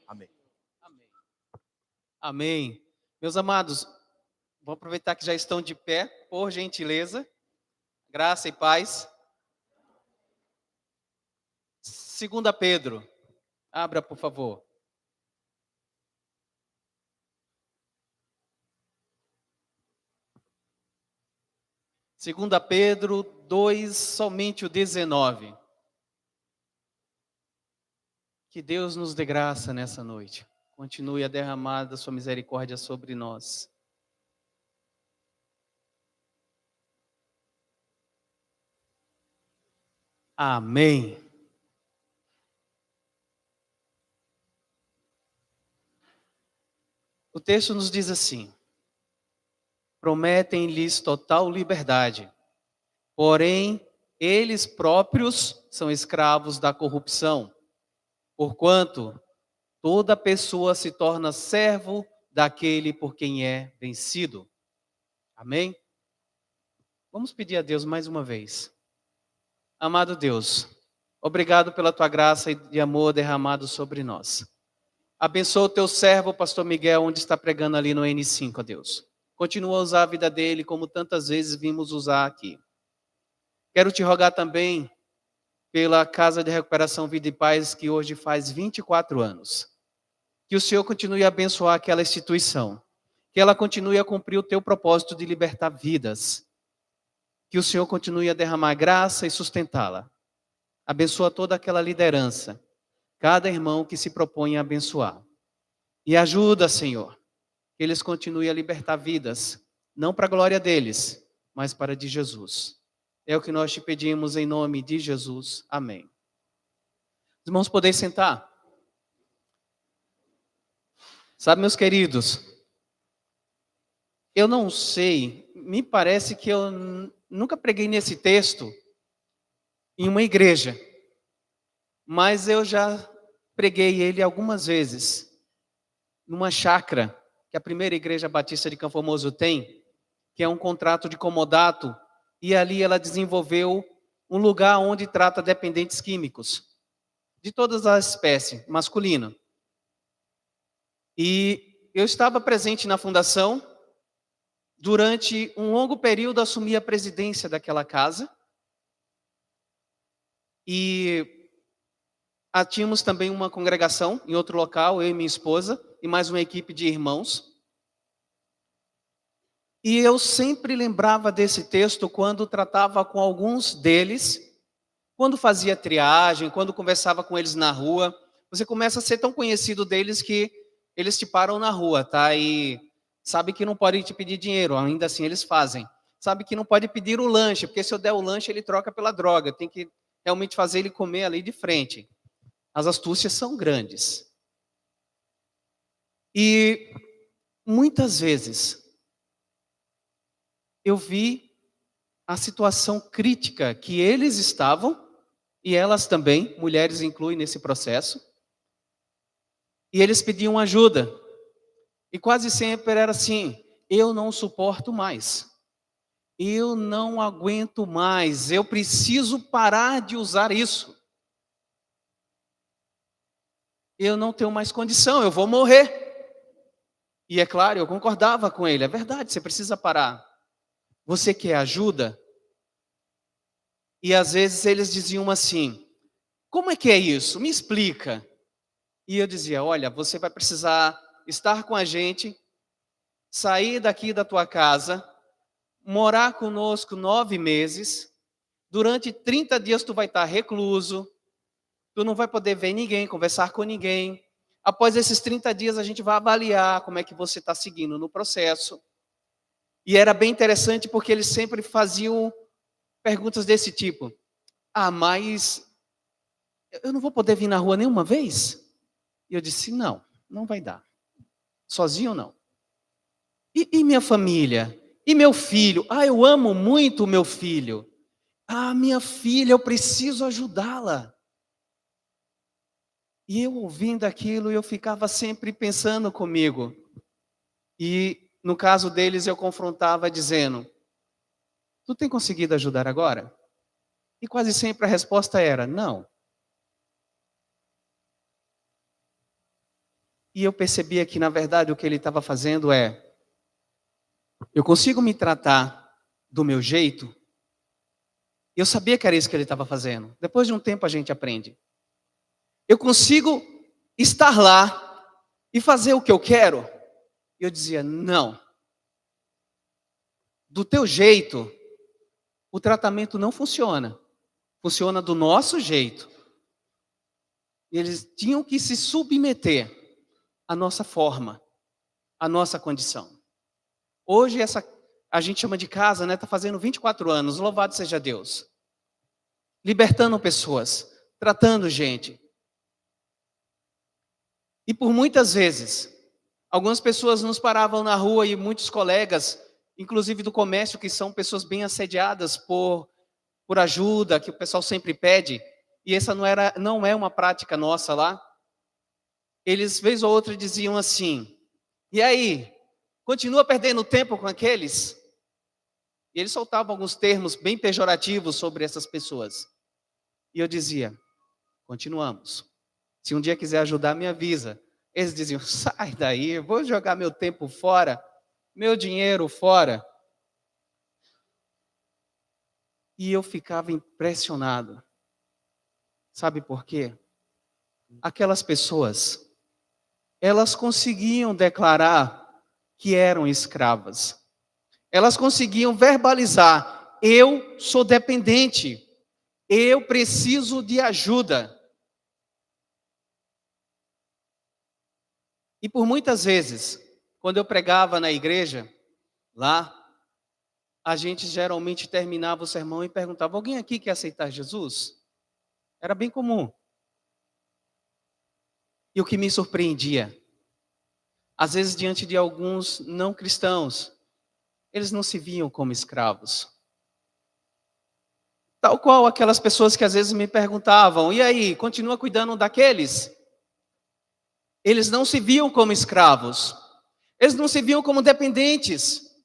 Amém. Amém. Amém. Meus amados, vou aproveitar que já estão de pé, por gentileza, graça e paz. 2 Pedro, abra por favor. 2 Pedro 2, somente o 19. Que Deus nos dê graça nessa noite. Continue a derramar da sua misericórdia sobre nós. Amém. O texto nos diz assim: prometem-lhes total liberdade, porém eles próprios são escravos da corrupção, porquanto toda pessoa se torna servo daquele por quem é vencido. Amém? Vamos pedir a Deus mais uma vez. Amado Deus, obrigado pela tua graça e amor derramado sobre nós. Abençoa o teu servo, pastor Miguel, onde está pregando ali no N5, ó Deus. Continua a usar a vida dele como tantas vezes vimos usar aqui. Quero te rogar também pela Casa de Recuperação Vida e Paz, que hoje faz 24 anos. Que o Senhor continue a abençoar aquela instituição. Que ela continue a cumprir o teu propósito de libertar vidas. Que o Senhor continue a derramar graça e sustentá-la. Abençoa toda aquela liderança. Cada irmão que se propõe a abençoar. E ajuda, Senhor, que eles continuem a libertar vidas. Não para a glória deles, mas para a de Jesus. É o que nós te pedimos em nome de Jesus. Amém. Os irmãos, podem sentar. Sabe, meus queridos, eu não sei, me parece que eu nunca preguei nesse texto em uma igreja, mas eu já preguei ele algumas vezes, numa chácara que a primeira igreja batista de Campo Formoso tem, que é um contrato de comodato, e ali ela desenvolveu um lugar onde trata dependentes químicos, de todas as espécies, masculino. E eu estava presente na fundação. Durante um longo período, assumi a presidência daquela casa. E tínhamos também uma congregação em outro local, eu e minha esposa, e mais uma equipe de irmãos. E eu sempre lembrava desse texto quando tratava com alguns deles, quando fazia triagem, quando conversava com eles na rua. Você começa a ser tão conhecido deles que eles te param na rua, tá? E sabe que não pode te pedir dinheiro, ainda assim eles fazem. Sabe que não pode pedir o lanche, porque se eu der o lanche ele troca pela droga. Tem que realmente fazer ele comer ali de frente. As astúcias são grandes. E muitas vezes eu vi a situação crítica que eles estavam, e elas também, mulheres incluem nesse processo, e eles pediam ajuda. E quase sempre era assim: eu não suporto mais. Eu não aguento mais. Eu preciso parar de usar isso. Eu não tenho mais condição, eu vou morrer. E é claro, eu concordava com ele. É verdade, você precisa parar. Você quer ajuda? E às vezes eles diziam assim: como é que é isso? Me explica. E eu dizia: olha, você vai precisar estar com a gente, sair daqui da tua casa, morar conosco 9 meses, durante 30 dias tu vai estar recluso, tu não vai poder ver ninguém, conversar com ninguém. Após esses 30 dias a gente vai avaliar como é que você está seguindo no processo. E era bem interessante porque eles sempre faziam perguntas desse tipo: ah, mas eu não vou poder vir na rua nenhuma vez? E eu disse: não, não vai dar. Sozinho não. E minha família? E meu filho? Ah, eu amo muito o meu filho. Ah, minha filha, eu preciso ajudá-la. E eu ouvindo aquilo, eu ficava sempre pensando comigo. E no caso deles, eu confrontava dizendo: tu tem conseguido ajudar agora? E quase sempre a resposta era: não. E eu percebia que, na verdade, o que ele estava fazendo é: eu consigo me tratar do meu jeito. Eu sabia que era isso que ele estava fazendo. Depois de um tempo a gente aprende. Eu consigo estar lá e fazer o que eu quero. E eu dizia: não, do teu jeito, o tratamento não funciona. Funciona do nosso jeito. E eles tinham que se submeter à nossa forma, à nossa condição. Hoje a gente chama de casa, né? Está fazendo 24 anos, louvado seja Deus. Libertando pessoas, tratando gente. E por muitas vezes, algumas pessoas nos paravam na rua e muitos colegas, inclusive do comércio, que são pessoas bem assediadas por ajuda, que o pessoal sempre pede, e essa não é uma prática nossa lá. Eles, vez ou outra, diziam assim: e aí, continua perdendo tempo com aqueles? E eles soltavam alguns termos bem pejorativos sobre essas pessoas. E eu dizia: continuamos. Se um dia quiser ajudar, me avisa. Eles diziam: sai daí, eu vou jogar meu tempo fora, meu dinheiro fora. E eu ficava impressionado. Sabe por quê? Aquelas pessoas, elas conseguiam declarar que eram escravas. Elas conseguiam verbalizar: eu sou dependente, eu preciso de ajuda. E por muitas vezes, quando eu pregava na igreja, lá, a gente geralmente terminava o sermão e perguntava: alguém aqui quer aceitar Jesus? Era bem comum. E o que me surpreendia, às vezes diante de alguns não cristãos, eles não se viam como escravos. Tal qual aquelas pessoas que às vezes me perguntavam: e aí, continua cuidando daqueles? Eles não se viam como escravos. Eles não se viam como dependentes.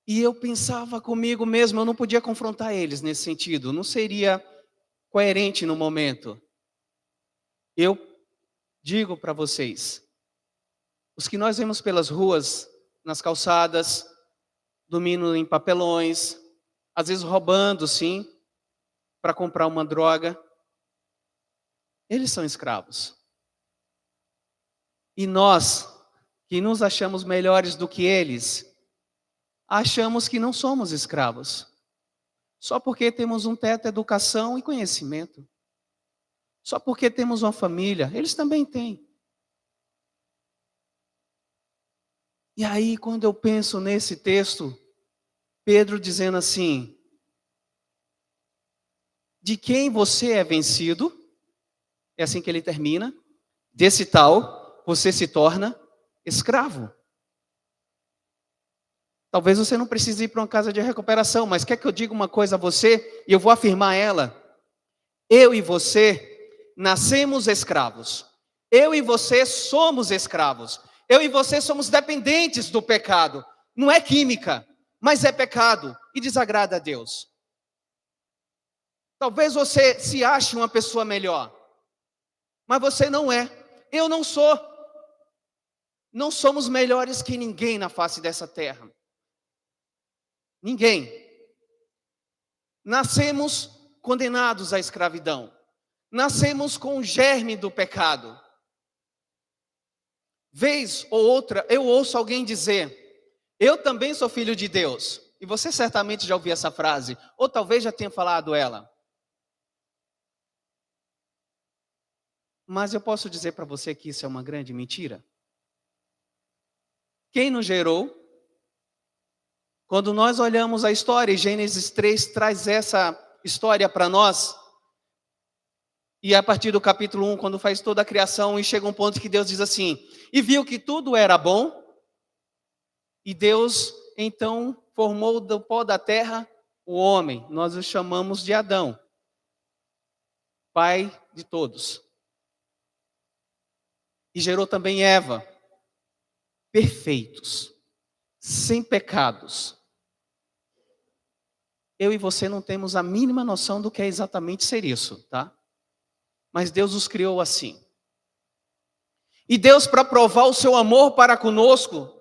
E eu pensava comigo mesmo, eu não podia confrontar eles nesse sentido, não seria coerente no momento. Eu digo para vocês, os que nós vemos pelas ruas, nas calçadas, dormindo em papelões, às vezes roubando, sim, para comprar uma droga, eles são escravos. E nós, que nos achamos melhores do que eles, achamos que não somos escravos. Só porque temos um teto, educação e conhecimento. Só porque temos uma família, eles também têm. E aí, quando eu penso nesse texto, Pedro dizendo assim: de quem você é vencido, é assim que ele termina, desse tal, você se torna escravo. Talvez você não precise ir para uma casa de recuperação, mas quer que eu diga uma coisa a você, e eu vou afirmar ela: eu e você nascemos escravos. Eu e você somos escravos. Eu e você somos dependentes do pecado. Não é química, mas é pecado e desagrada a Deus. Talvez você se ache uma pessoa melhor, mas você não é. Eu não sou. Não somos melhores que ninguém na face dessa terra. Ninguém. Nascemos condenados à escravidão. Nascemos com o germe do pecado. Vez ou outra, eu ouço alguém dizer: eu também sou filho de Deus. E você certamente já ouviu essa frase, ou talvez já tenha falado ela. Mas eu posso dizer para você que isso é uma grande mentira. Quem nos gerou? Quando nós olhamos a história, e Gênesis 3 traz essa história para nós, e a partir do capítulo 1, quando faz toda a criação, e chega um ponto que Deus diz assim: e viu que tudo era bom, e Deus então formou do pó da terra o homem, nós o chamamos de Adão, pai de todos. E gerou também Eva, perfeitos, sem pecados. Eu e você não temos a mínima noção do que é exatamente ser isso, tá? Mas Deus os criou assim. E Deus, para provar o seu amor para conosco,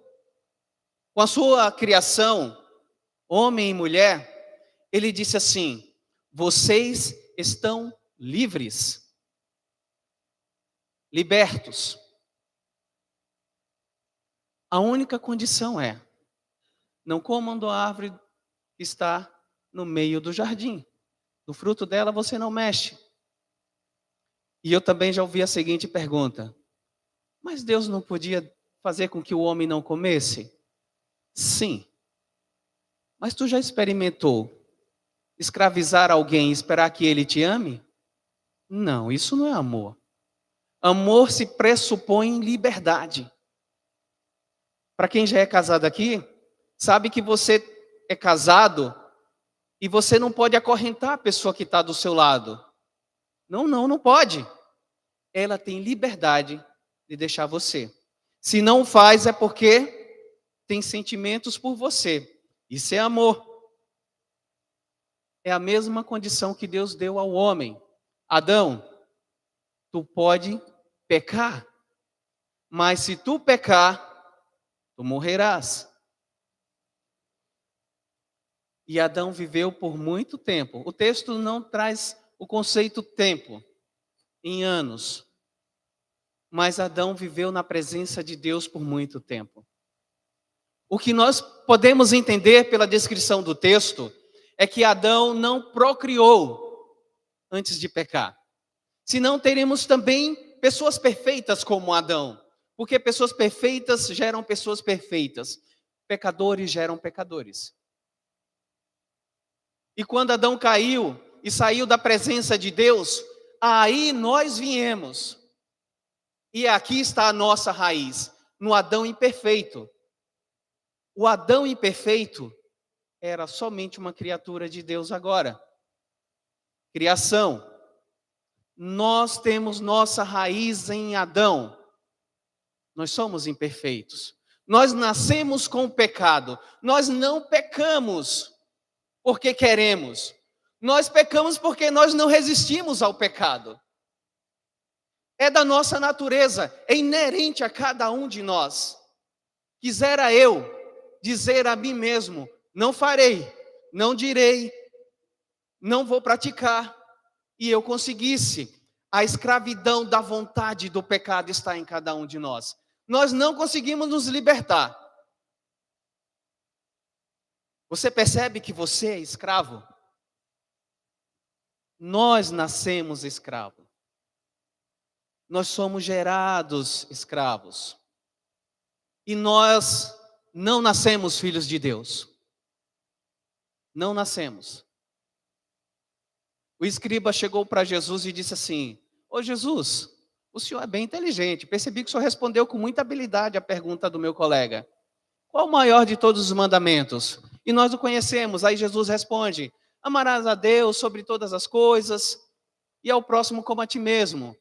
com a sua criação, homem e mulher, ele disse assim: vocês estão livres, libertos. A única condição é: não comam da árvore que está no meio do jardim. No fruto dela você não mexe. E eu também já ouvi a seguinte pergunta: mas Deus não podia fazer com que o homem não comesse? Sim. Mas tu já experimentou escravizar alguém e esperar que ele te ame? Não, isso não é amor. Amor se pressupõe em liberdade. Para quem já é casado aqui, sabe que você é casado e você não pode acorrentar a pessoa que está do seu lado. Não pode. Ela tem liberdade de deixar você. Se não faz, é porque tem sentimentos por você. Isso é amor. É a mesma condição que Deus deu ao homem. Adão, tu pode pecar, mas se tu pecar, tu morrerás. E Adão viveu por muito tempo. O texto não traz o conceito tempo, em anos. Mas Adão viveu na presença de Deus por muito tempo. O que nós podemos entender pela descrição do texto é que Adão não procriou antes de pecar. Senão teremos também pessoas perfeitas como Adão. Porque pessoas perfeitas geram pessoas perfeitas. Pecadores geram pecadores. E quando Adão caiu e saiu da presença de Deus, aí nós viemos. E aqui está a nossa raiz, no Adão imperfeito. O Adão imperfeito era somente uma criatura de Deus agora. Criação. Nós temos nossa raiz em Adão. Nós somos imperfeitos. Nós nascemos com o pecado. Nós não pecamos porque queremos. Nós pecamos porque nós não resistimos ao pecado. É da nossa natureza, é inerente a cada um de nós. Quisera eu dizer a mim mesmo: não farei, não direi, não vou praticar, e eu conseguisse. A escravidão da vontade do pecado está em cada um de nós. Nós não conseguimos nos libertar. Você percebe que você é escravo? Nós nascemos escravos. Nós somos gerados escravos. E nós não nascemos filhos de Deus. Não nascemos. O escriba chegou para Jesus e disse assim: ô Jesus, o senhor é bem inteligente. Percebi que o senhor respondeu com muita habilidade a pergunta do meu colega. Qual o maior de todos os mandamentos? E nós o conhecemos. Aí Jesus responde: amarás a Deus sobre todas as coisas e ao próximo como a ti mesmo.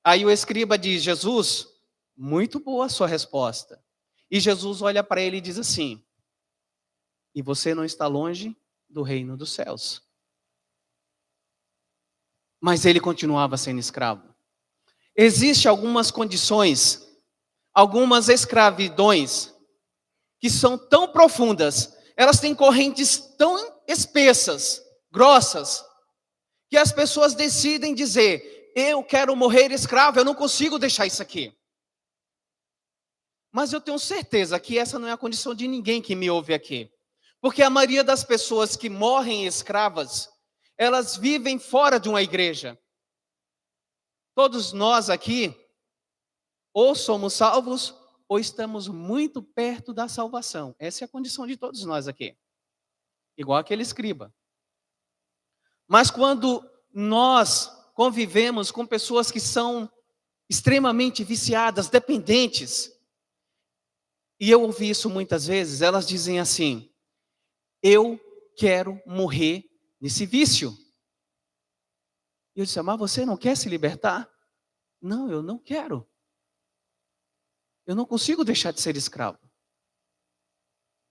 Aí o escriba diz: Jesus, muito boa a sua resposta. E Jesus olha para ele e diz assim: e você não está longe do reino dos céus. Mas ele continuava sendo escravo. Existem algumas condições, algumas escravidões, que são tão profundas, elas têm correntes tão espessas, grossas, que as pessoas decidem dizer: eu quero morrer escravo, eu não consigo deixar isso aqui. Mas eu tenho certeza que essa não é a condição de ninguém que me ouve aqui. Porque a maioria das pessoas que morrem escravas, elas vivem fora de uma igreja. Todos nós aqui, ou somos salvos, ou estamos muito perto da salvação. Essa é a condição de todos nós aqui. Igual aquele escriba. Mas quando nós convivemos com pessoas que são extremamente viciadas, dependentes, e eu ouvi isso muitas vezes, elas dizem assim: eu quero morrer nesse vício. E eu disse: mas você não quer se libertar? Não, eu não quero. Eu não consigo deixar de ser escravo.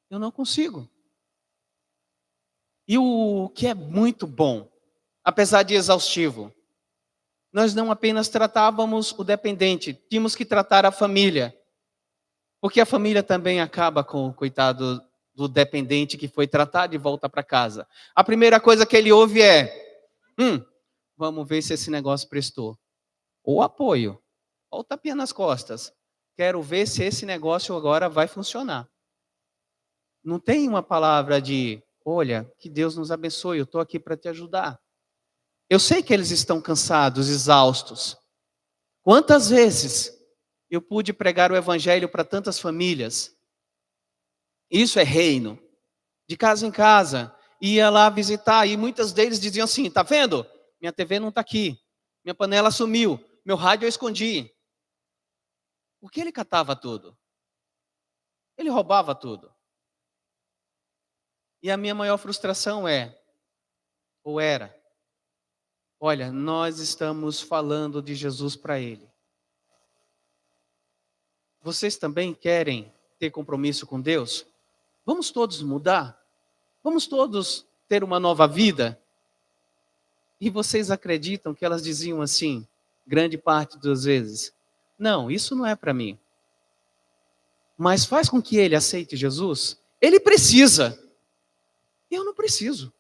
Eu não consigo. E o que é muito bom, apesar de exaustivo, Nós não apenas tratávamos o dependente, tínhamos que tratar a família. Porque a família também acaba com o coitado do dependente que foi tratado e volta para casa. A primeira coisa que ele ouve é: vamos ver se esse negócio prestou. Ou apoio, ou tapinha nas costas. Quero ver se esse negócio agora vai funcionar. Não tem uma palavra de: olha, que Deus nos abençoe, eu estou aqui para te ajudar. Eu sei que eles estão cansados, exaustos. Quantas vezes eu pude pregar o evangelho para tantas famílias? Isso é reino. De casa em casa, ia lá visitar, e muitas deles diziam assim: tá vendo? Minha TV não está aqui, minha panela sumiu, meu rádio eu escondi. Por que ele catava tudo? Ele roubava tudo. E a minha maior frustração era, olha, nós estamos falando de Jesus para ele. Vocês também querem ter compromisso com Deus? Vamos todos mudar? Vamos todos ter uma nova vida? E vocês acreditam que elas diziam assim, grande parte das vezes: não, isso não é para mim. Mas faz com que ele aceite Jesus? Ele precisa. Eu não preciso.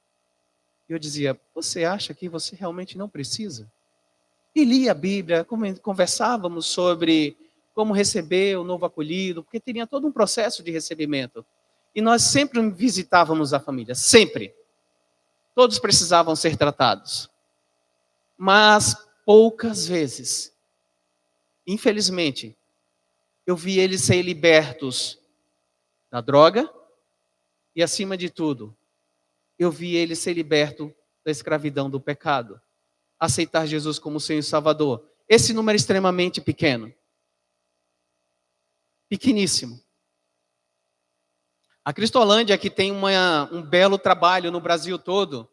Eu dizia: você acha que você realmente não precisa? E lia a Bíblia, conversávamos sobre como receber o novo acolhido, porque teria todo um processo de recebimento. E nós sempre visitávamos a família, sempre. Todos precisavam ser tratados. Mas poucas vezes, infelizmente, eu vi eles serem libertos da droga e, acima de tudo, eu vi eles serem libertos da escravidão do pecado. Aceitar Jesus como Senhor e Salvador. Esse número é extremamente pequeno. Pequeníssimo. A Cristolândia, que tem um belo trabalho no Brasil todo,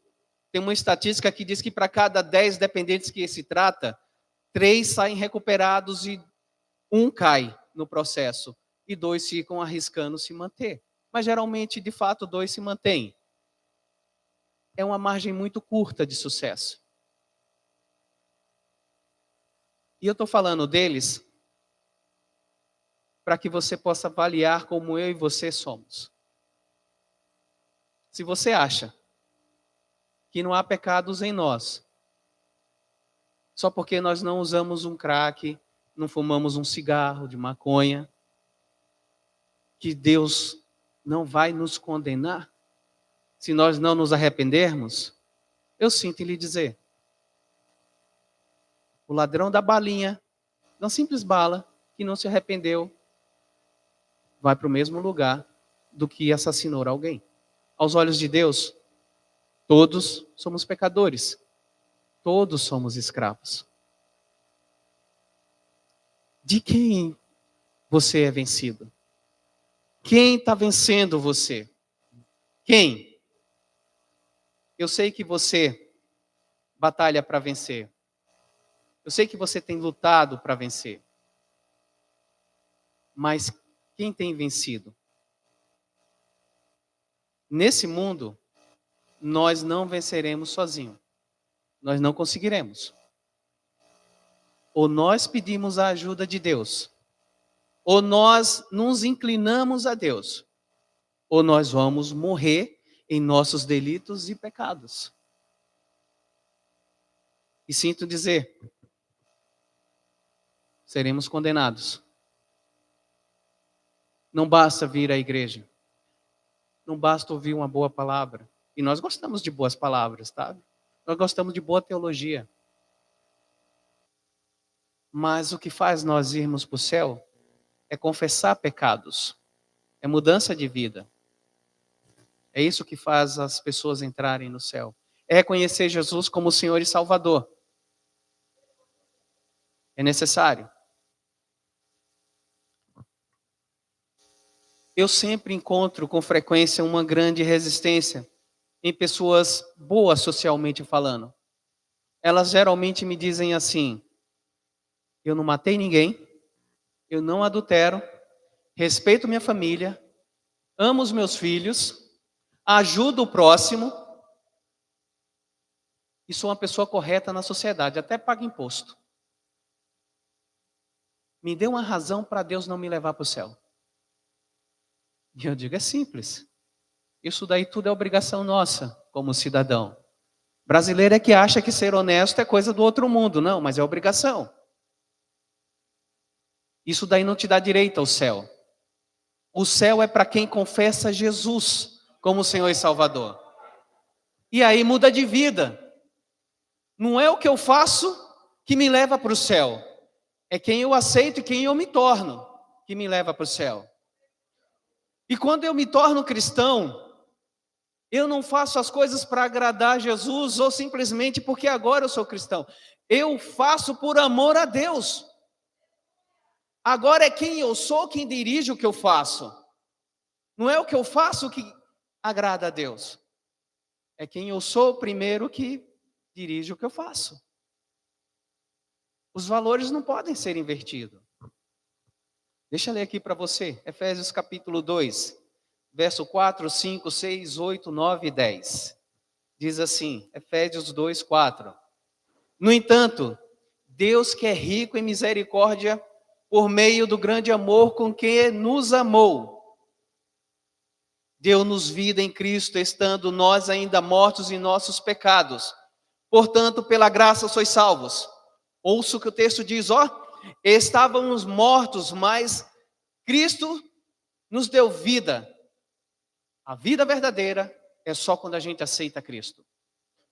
tem uma estatística que diz que para cada 10 dependentes que se trata, 3 saem recuperados e 1 cai no processo. E 2 ficam arriscando se manter. Mas geralmente, de fato, 2 se mantêm. É uma margem muito curta de sucesso. E eu estou falando deles para que você possa avaliar como eu e você somos. Se você acha que não há pecados em nós, só porque nós não usamos um crack, não fumamos um cigarro de maconha, que Deus não vai nos condenar se nós não nos arrependermos, eu sinto em lhe dizer: o ladrão da balinha, uma simples bala, que não se arrependeu, vai para o mesmo lugar do que assassinou alguém. Aos olhos de Deus, todos somos pecadores. Todos somos escravos. De quem você é vencido? Quem está vencendo você? Quem? Eu sei que você batalha para vencer. Eu sei que você tem lutado para vencer. Mas quem tem vencido? Nesse mundo, nós não venceremos sozinhos. Nós não conseguiremos. Ou nós pedimos a ajuda de Deus, ou nós nos inclinamos a Deus, ou nós vamos morrer em nossos delitos e pecados. E sinto dizer, seremos condenados. Não basta vir à igreja. Não basta ouvir uma boa palavra. E nós gostamos de boas palavras, tá? Nós gostamos de boa teologia. Mas o que faz nós irmos para o céu é confessar pecados. É mudança de vida. É isso que faz as pessoas entrarem no céu. É reconhecer Jesus como Senhor e Salvador. É necessário. Eu sempre encontro com frequência uma grande resistência em pessoas boas socialmente falando. Elas geralmente me dizem assim: eu não matei ninguém, eu não adultero, respeito minha família, amo os meus filhos, ajudo o próximo. e sou uma pessoa correta na sociedade, até pago imposto. Me dê uma razão para Deus não me levar para o céu. E eu digo, é simples. Isso daí tudo é obrigação nossa, como cidadão. Brasileiro é que acha que ser honesto é coisa do outro mundo. Não, mas é obrigação. Isso daí não te dá direito ao céu. O céu é para quem confessa Jesus como Senhor e Salvador. E aí muda de vida. Não é o que eu faço que me leva para o céu. É quem eu aceito e quem eu me torno que me leva para o céu. E quando eu me torno cristão, eu não faço as coisas para agradar Jesus ou simplesmente porque agora eu sou cristão. Eu faço por amor a Deus. Agora é quem eu sou quem dirige o que eu faço. Não é o que eu faço que agrada a Deus. É quem eu sou primeiro que dirige o que eu faço. Os valores não podem ser invertidos. Deixa eu ler aqui para você, Efésios capítulo 2, verso 4, 5, 6, 8, 9 e 10. Diz assim, Efésios 2, 4. No entanto, Deus que é rico em misericórdia, por meio do grande amor com que nos amou, deu-nos vida em Cristo, estando nós ainda mortos em nossos pecados. Portanto, pela graça sois salvos. Ouça o que o texto diz, estávamos mortos, mas Cristo nos deu vida. A vida verdadeira é só quando a gente aceita Cristo.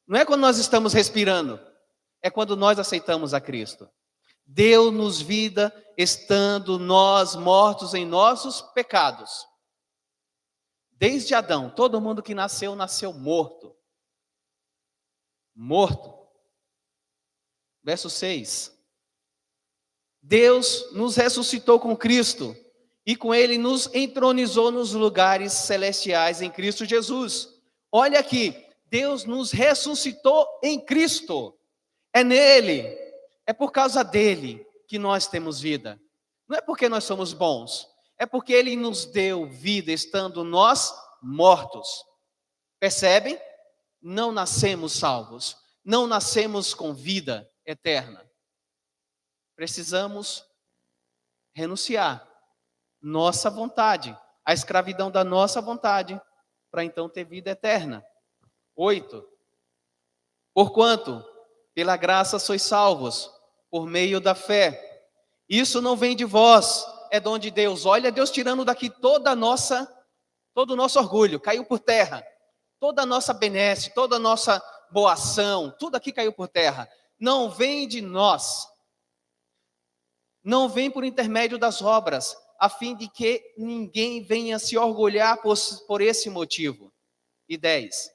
Não é quando nós estamos respirando, é quando nós aceitamos a Cristo. Deu-nos vida, estando nós mortos em nossos pecados. Desde Adão, todo mundo que nasceu, nasceu morto. Morto. Verso 6. Deus nos ressuscitou com Cristo e com Ele nos entronizou nos lugares celestiais em Cristo Jesus. Olha aqui, Deus nos ressuscitou em Cristo. É nele, é por causa dele que nós temos vida. Não é porque nós somos bons, é porque Ele nos deu vida estando nós mortos. Percebem? Não nascemos salvos, não nascemos com vida eterna. Precisamos renunciar nossa vontade, a escravidão da nossa vontade, para então ter vida eterna. 8. Porquanto, pela graça sois salvos, por meio da fé. Isso não vem de vós, é dom de Deus. Olha Deus tirando daqui todo o nosso orgulho, caiu por terra. Toda a nossa benesse, toda a nossa boa ação, tudo aqui caiu por terra. Não vem de nós. Não vem por intermédio das obras, a fim de que ninguém venha se orgulhar por esse motivo. E 10.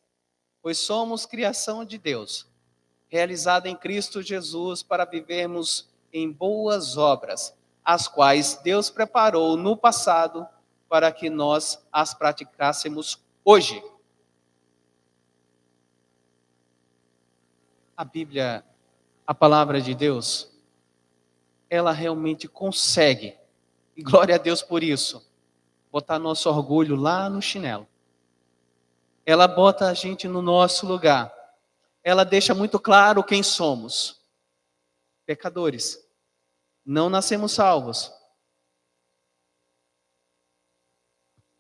Pois somos criação de Deus, realizada em Cristo Jesus para vivermos em boas obras, as quais Deus preparou no passado para que nós as praticássemos hoje. A Bíblia, a palavra de Deus, ela realmente consegue, e glória a Deus por isso, botar nosso orgulho lá no chinelo. Ela bota a gente no nosso lugar. Ela deixa muito claro quem somos. Pecadores. Não nascemos salvos.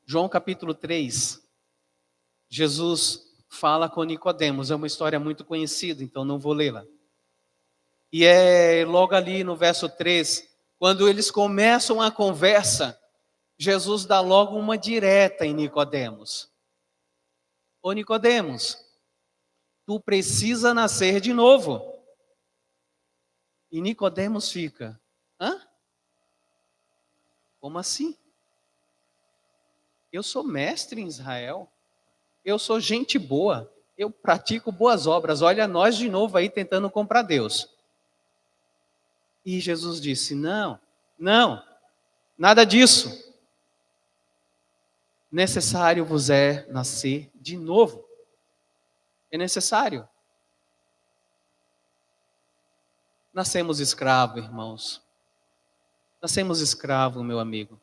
João capítulo 3. Jesus fala com Nicodemos. É uma história muito conhecida, então não vou lê-la. E é logo ali no verso 3, quando eles começam a conversa, Jesus dá logo uma direta em Nicodemos. Ô Nicodemos, tu precisa nascer de novo. E Nicodemos fica, hã? Como assim? Eu sou mestre em Israel, eu sou gente boa, eu pratico boas obras, olha nós de novo aí tentando comprar Deus. E Jesus disse, não, nada disso. Necessário vos é nascer de novo. É necessário. Nascemos escravos, irmãos. Nascemos escravos, meu amigo.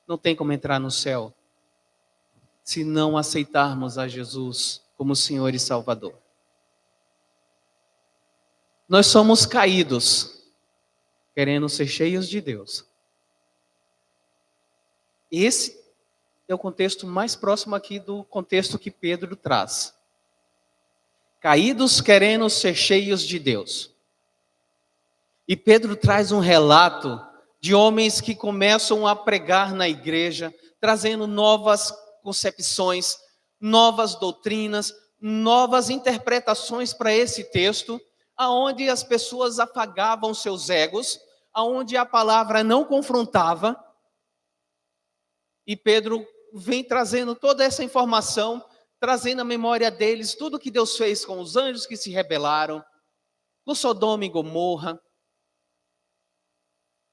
Não tem como entrar no céu se não aceitarmos a Jesus como Senhor e Salvador. Nós somos caídos, querendo ser cheios de Deus. Esse é o contexto mais próximo aqui do contexto que Pedro traz. Caídos querendo ser cheios de Deus. E Pedro traz um relato de homens que começam a pregar na igreja, trazendo novas concepções, novas doutrinas, novas interpretações para esse texto, aonde as pessoas afagavam seus egos, aonde a palavra não confrontava. E Pedro vem trazendo toda essa informação, trazendo à memória deles tudo que Deus fez com os anjos que se rebelaram, com Sodoma e Gomorra.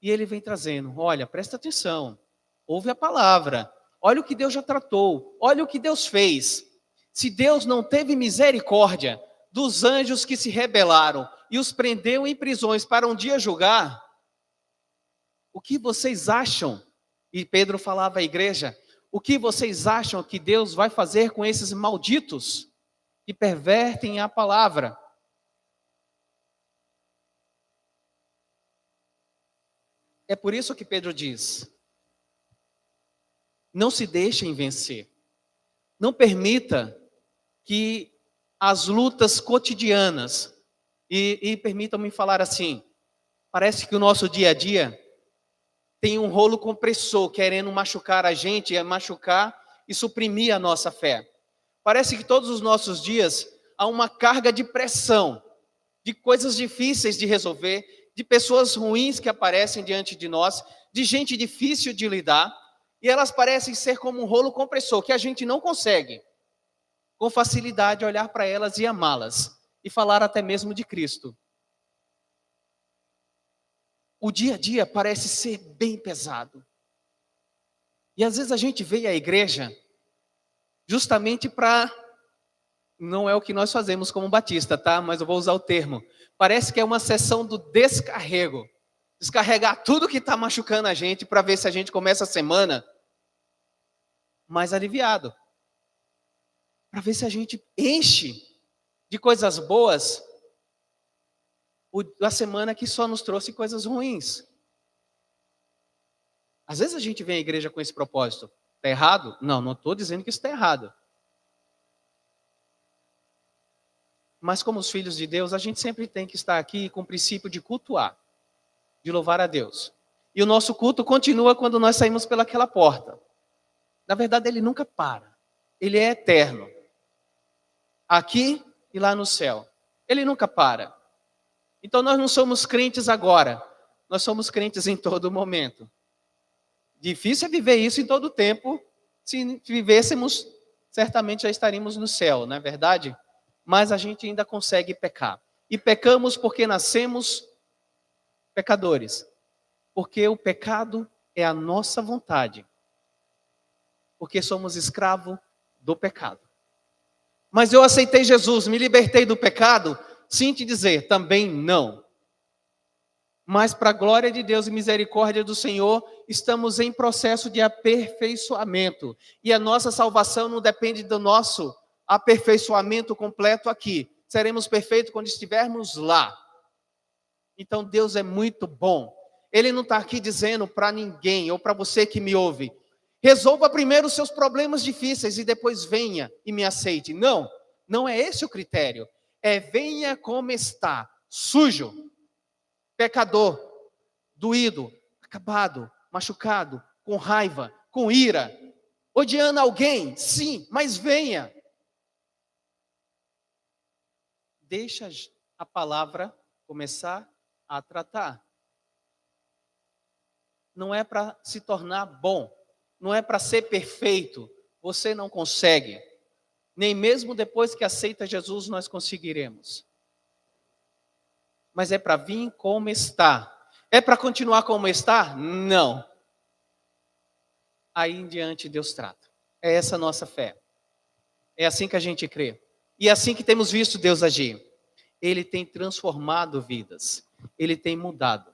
E ele vem trazendo, olha, presta atenção, ouve a palavra, olha o que Deus já tratou, olha o que Deus fez. Se Deus não teve misericórdia dos anjos que se rebelaram e os prendeu em prisões para um dia julgar, o que vocês acham? E Pedro falava à igreja, o que vocês acham que Deus vai fazer com esses malditos que pervertem a palavra? É por isso que Pedro diz, não se deixem vencer. Não permita que as lutas cotidianas, e permitam-me falar assim, parece que o nosso dia a dia tem um rolo compressor querendo machucar a gente, machucar e suprimir a nossa fé. Parece que todos os nossos dias há uma carga de pressão, de coisas difíceis de resolver, de pessoas ruins que aparecem diante de nós, de gente difícil de lidar, e elas parecem ser como um rolo compressor, que a gente não consegue, com facilidade, olhar para elas e amá-las, e falar até mesmo de Cristo. O dia a dia parece ser bem pesado. E às vezes a gente veio à igreja justamente para... Não é o que nós fazemos como batista, tá? Mas eu vou usar o termo. Parece que é uma sessão do descarrego. Descarregar tudo que está machucando a gente para ver se a gente começa a semana mais aliviado. Para ver se a gente enche de coisas boas a semana que só nos trouxe coisas ruins. Às vezes a gente vem à igreja com esse propósito. Está errado? Não estou dizendo que isso está errado. Mas como os filhos de Deus, a gente sempre tem que estar aqui com o princípio de cultuar, de louvar a Deus. E o nosso culto continua quando nós saímos pelaquela porta. Na verdade, ele nunca para. Ele é eterno. Aqui e lá no céu. Ele nunca para. Então nós não somos crentes agora. Nós somos crentes em todo momento. Difícil é viver isso em todo o tempo. Se vivêssemos, certamente já estaríamos no céu, não é verdade? Mas a gente ainda consegue pecar. E pecamos porque nascemos pecadores. Porque o pecado é a nossa vontade. Porque somos escravos do pecado. Mas eu aceitei Jesus, me libertei do pecado? Sim te dizer, também não. Mas para a glória de Deus e misericórdia do Senhor, estamos em processo de aperfeiçoamento. E a nossa salvação não depende do nosso aperfeiçoamento completo aqui. Seremos perfeitos quando estivermos lá. Então Deus é muito bom. Ele não está aqui dizendo para ninguém, ou para você que me ouve, resolva primeiro os seus problemas difíceis e depois venha e me aceite. Não, não é esse o critério. É venha como está, sujo, pecador, doído, acabado, machucado, com raiva, com ira, odiando alguém, sim, mas venha. Deixa a palavra começar a tratar. Não é para se tornar bom, não é para ser perfeito, você não consegue. Nem mesmo depois que aceita Jesus nós conseguiremos. Mas é para vir como está. É para continuar como está? Não. Aí em diante Deus trata. É essa a nossa fé. É assim que a gente crê. E é assim que temos visto Deus agir. Ele tem transformado vidas. Ele tem mudado.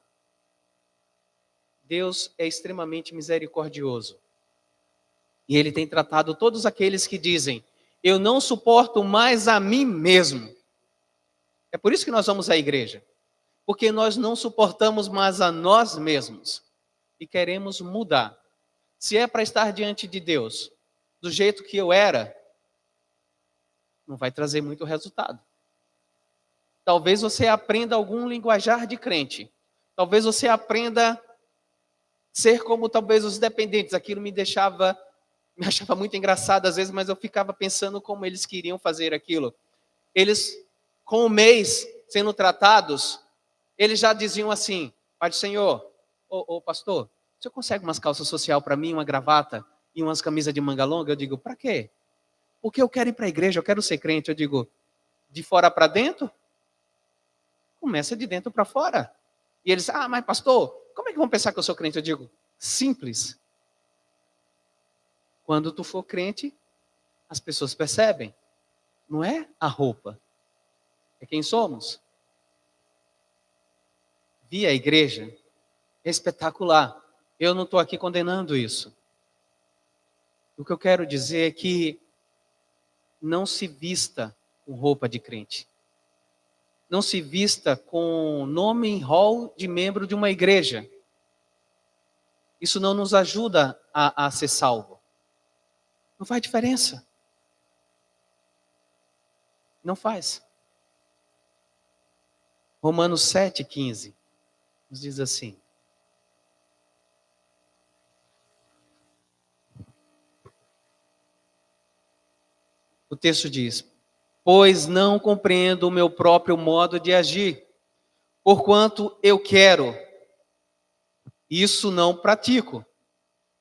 Deus é extremamente misericordioso. E Ele tem tratado todos aqueles que dizem, eu não suporto mais a mim mesmo. É por isso que nós vamos à igreja. porque nós não suportamos mais a nós mesmos e queremos mudar. Se é para estar diante de Deus do jeito que eu era, não vai trazer muito resultado. Talvez você aprenda algum linguajar de crente. Talvez você aprenda ser como talvez os dependentes. Aquilo me achava muito engraçado às vezes, mas eu ficava pensando como eles queriam fazer aquilo. Eles, com o mês sendo tratados, eles já diziam assim: Pai do Senhor, ô pastor, o senhor consegue umas calças social para mim, uma gravata e umas camisas de manga longa? Eu digo, para quê? Porque eu quero ir para a igreja, eu quero ser crente. Eu digo, de fora para dentro? Começa de dentro para fora. E eles, mas pastor, como é que vão pensar que eu sou crente? Eu digo, simples. Quando tu for crente, as pessoas percebem. Não é a roupa, é quem somos. Vi a igreja, é espetacular. Eu não estou aqui condenando isso. O que eu quero dizer é que não se vista com roupa de crente. Não se vista com nome em hall de membro de uma igreja. Isso não nos ajuda a ser salvo. Não faz diferença. Não faz. Romanos 7,15 nos diz assim: o texto diz: pois não compreendo o meu próprio modo de agir, porquanto eu quero, isso não pratico.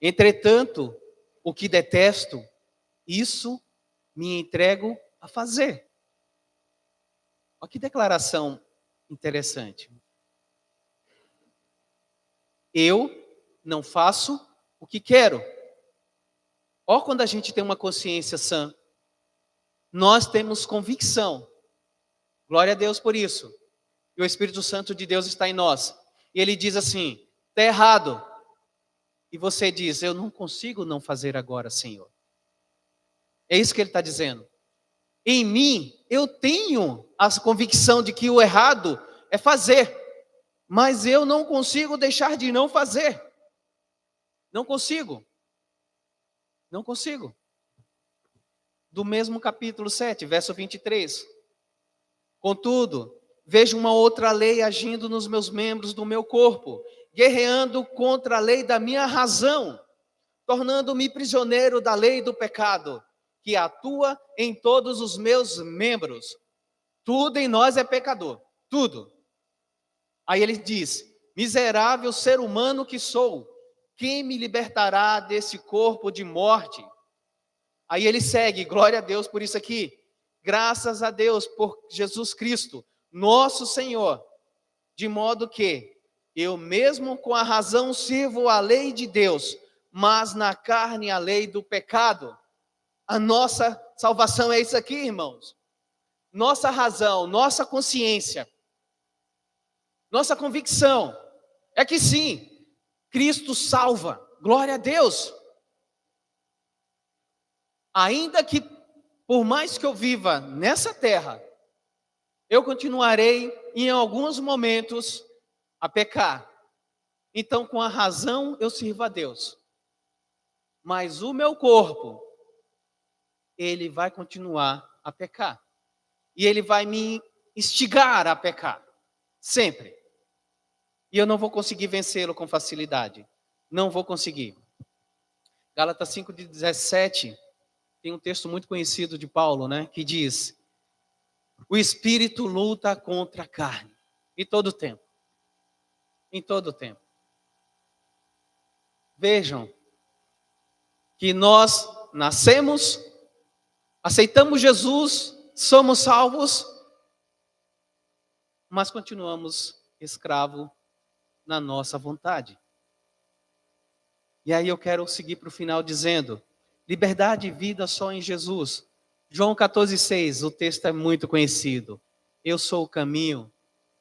Entretanto, o que detesto, isso me entrego a fazer. Olha que declaração interessante. Eu não faço o que quero. Olha quando a gente tem uma consciência sã. Nós temos convicção. Glória a Deus por isso. E o Espírito Santo de Deus está em nós. E ele diz assim, está errado. E você diz, eu não consigo não fazer agora, Senhor. É isso que ele está dizendo. Em mim, eu tenho a convicção de que o errado é fazer. Mas eu não consigo deixar de não fazer. Não consigo. Não consigo. Do mesmo capítulo 7, verso 23. Contudo, vejo uma outra lei agindo nos meus membros do meu corpo, guerreando contra a lei da minha razão, tornando-me prisioneiro da lei do pecado, que atua em todos os meus membros. Tudo em nós é pecador, tudo. Aí ele diz, miserável ser humano que sou, quem me libertará desse corpo de morte? Aí ele segue, glória a Deus por isso aqui. Graças a Deus por Jesus Cristo, nosso Senhor. De modo que eu mesmo com a razão sirvo a lei de Deus, mas na carne a lei do pecado. A nossa salvação é isso aqui, irmãos. Nossa razão, nossa consciência, nossa convicção é que sim, Cristo salva. Glória a Deus. Ainda que, por mais que eu viva nessa terra, eu continuarei, em alguns momentos, a pecar. Então, com a razão, eu sirvo a Deus. Mas o meu corpo, ele vai continuar a pecar. E ele vai me instigar a pecar. Sempre. E eu não vou conseguir vencê-lo com facilidade. Não vou conseguir. Gálatas 5:17. Tem um texto muito conhecido de Paulo, né? Que diz, o espírito luta contra a carne. Em todo tempo. Em todo tempo. Vejam que nós nascemos, aceitamos Jesus, somos salvos, mas continuamos escravos na nossa vontade. E aí eu quero seguir para o final dizendo, liberdade e vida só em Jesus. João 14,6, o texto é muito conhecido. Eu sou o caminho,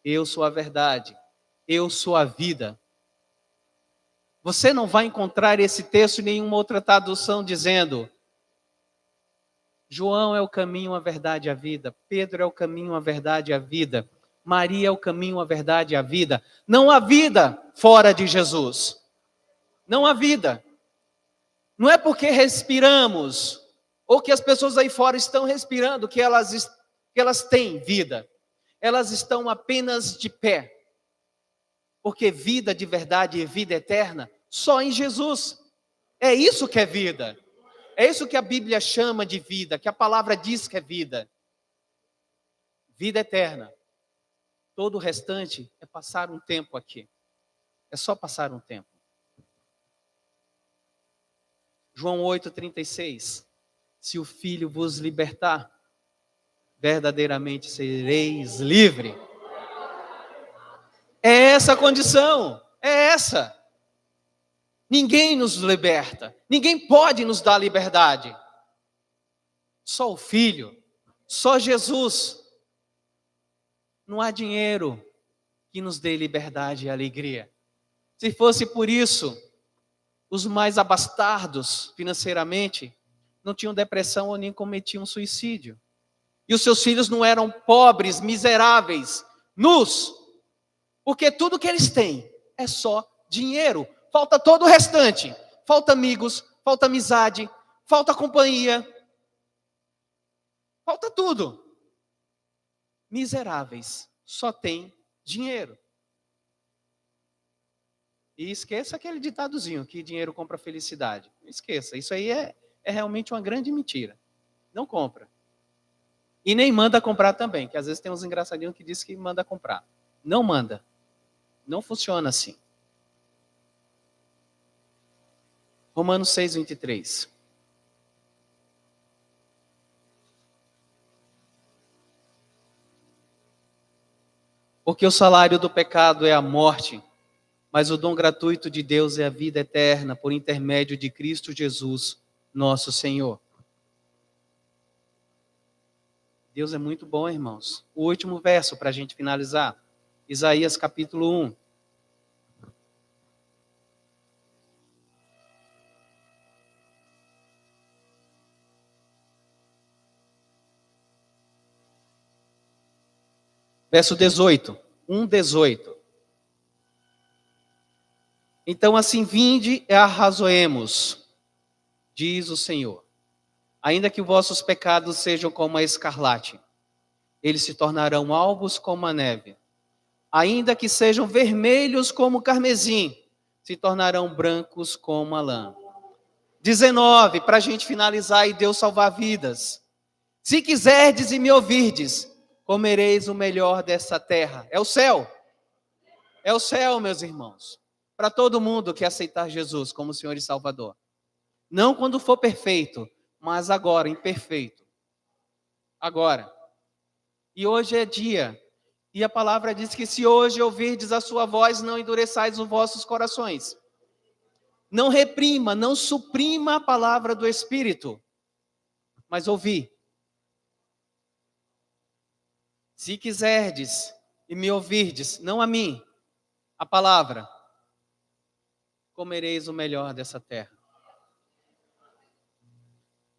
eu sou a verdade, eu sou a vida. Você não vai encontrar esse texto em nenhuma outra tradução dizendo, João é o caminho, a verdade e a vida, Pedro é o caminho, a verdade e a vida, Maria é o caminho, a verdade e a vida. Não há vida fora de Jesus. Não há vida. Não é porque respiramos, ou que as pessoas aí fora estão respirando, que elas têm vida. Elas estão apenas de pé. Porque vida de verdade e vida eterna, só em Jesus. É isso que é vida. É isso que a Bíblia chama de vida, que a palavra diz que é vida. Vida eterna. Todo o restante é passar um tempo aqui. É só passar um tempo. João 8,36. Se o Filho vos libertar, verdadeiramente sereis livres. É essa a condição. É essa. Ninguém nos liberta. Ninguém pode nos dar liberdade. Só o Filho. Só Jesus. Não há dinheiro que nos dê liberdade e alegria. Se fosse por isso, os mais abastardos financeiramente não tinham depressão ou nem cometiam suicídio. E os seus filhos não eram pobres, miseráveis, nus. Porque tudo que eles têm é só dinheiro. Falta todo o restante. Falta amigos, falta amizade, falta companhia. Falta tudo. Miseráveis, só tem dinheiro. E esqueça aquele ditadozinho que dinheiro compra felicidade. Esqueça, isso aí é realmente uma grande mentira. Não compra. E nem manda comprar também, que às vezes tem uns engraçadinhos que diz que manda comprar. Não manda. Não funciona assim. Romanos 6,23. Porque o salário do pecado é a morte, mas o dom gratuito de Deus é a vida eterna por intermédio de Cristo Jesus, nosso Senhor. Deus é muito bom, irmãos. O último verso para a gente finalizar. Isaías capítulo 1. Verso 18. 1:18. Então assim vinde e arrazoemos, diz o Senhor. Ainda que vossos pecados sejam como a escarlate, eles se tornarão alvos como a neve. Ainda que sejam vermelhos como o carmesim, se tornarão brancos como a lã. 19, para a gente finalizar e Deus salvar vidas. Se quiserdes e me ouvirdes, comereis o melhor dessa terra. É o céu. É o céu, meus irmãos. Para todo mundo que aceitar Jesus como Senhor e Salvador. Não quando for perfeito, mas agora, imperfeito. Agora. E hoje é dia. E a palavra diz que se hoje ouvirdes a sua voz, não endureçais os vossos corações. Não reprima, não suprima a palavra do Espírito, mas ouvi. Se quiserdes e me ouvirdes, não a mim, a palavra, comereis o melhor dessa terra.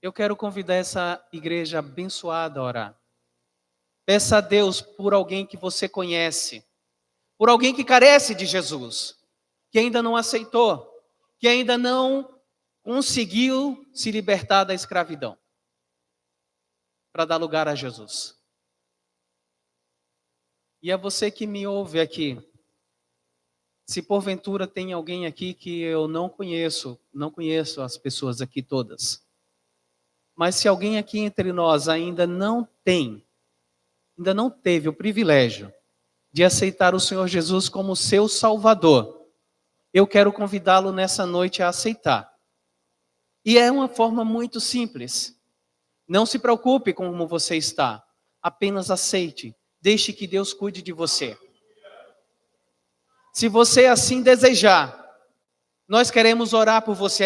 Eu quero convidar essa igreja abençoada a orar. Peça a Deus por alguém que você conhece, por alguém que carece de Jesus, que ainda não aceitou, que ainda não conseguiu se libertar da escravidão, para dar lugar a Jesus. E a você que me ouve aqui, se porventura tem alguém aqui que eu não conheço as pessoas aqui todas, mas se alguém aqui entre nós ainda não teve o privilégio de aceitar o Senhor Jesus como seu Salvador, eu quero convidá-lo nessa noite a aceitar. E é uma forma muito simples. Não se preocupe com como você está, apenas aceite. Deixe que Deus cuide de você. Se você assim desejar, nós queremos orar por você.